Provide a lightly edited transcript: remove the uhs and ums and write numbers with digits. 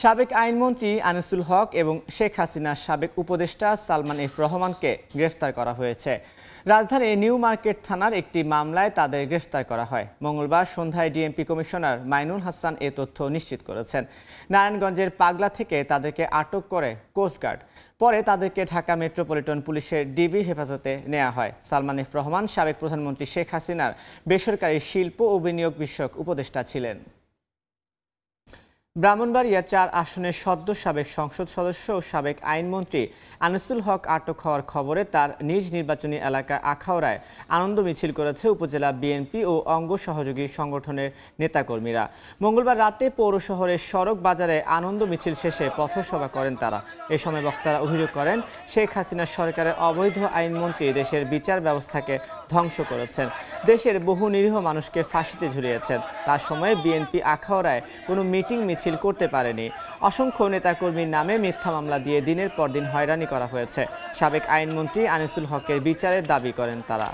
সাবেক আইনমন্ত্রী আনিসুল হক এবং শেখ হাসিনার সাবেক উপদেষ্টা সালমান এফ রহমানকে গ্রেফতার করা হয়েছে। রাজধানীর নিউ মার্কেট থানার একটি মামলায় তাদের গ্রেফতার করা হয়। মঙ্গলবার সন্ধ্যায় ডিএমপি কমিশনার মাইনুল হাসান এ তথ্য নিশ্চিত করেছেন। নারায়ণগঞ্জের পাগলা থেকে তাদেরকে আটক করে কোস্টগার্ড। পরে তাদেরকে ঢাকা মেট্রোপলিটন পুলিশের ডিবি হেফাজতে নেওয়া হয়। সালমান এফ রহমান সাবেক প্রধানমন্ত্রী শেখ হাসিনার বেসরকারি শিল্প ও বিনিয়োগ বিষয়ক উপদেষ্টা ছিলেন। ব্রাহ্মণবাড়িয়া ৪ আসনের সদ্য সাবেক সংসদ সদস্য ও সাবেক আইনমন্ত্রী আনিসুল হক আটক হওয়ার খবরে তার নিজ নির্বাচনী এলাকা আখাউড়ায় আনন্দ মিছিল করেছে উপজেলা বিএনপি ও অঙ্গ সহযোগী সংগঠনের নেতাকর্মীরা। মঙ্গলবার রাতে পৌর শহরের সড়ক বাজারে আনন্দ মিছিল শেষে পথসভা করেন তারা। এ সময় বক্তারা অভিযোগ করেন, শেখ হাসিনা সরকারের অবৈধ আইনমন্ত্রী দেশের বিচার ব্যবস্থাকে ধ্বংস করেছেন, দেশের বহু নিরীহ মানুষকে ফাঁসিতে ঝুলিয়েছেন। তার সময়ে বিএনপি আখাউড়ায় কোনো মিটিং মিছিল করতে পারেনি। অসংখ্য নেতাকর্মীর নামে মিথ্যা মামলা দিয়ে দিনের পর দিন হয়রানি করা হয়েছে। সাবেক আইনমন্ত্রী আনিসুল হকের বিচারের দাবি করেন তারা।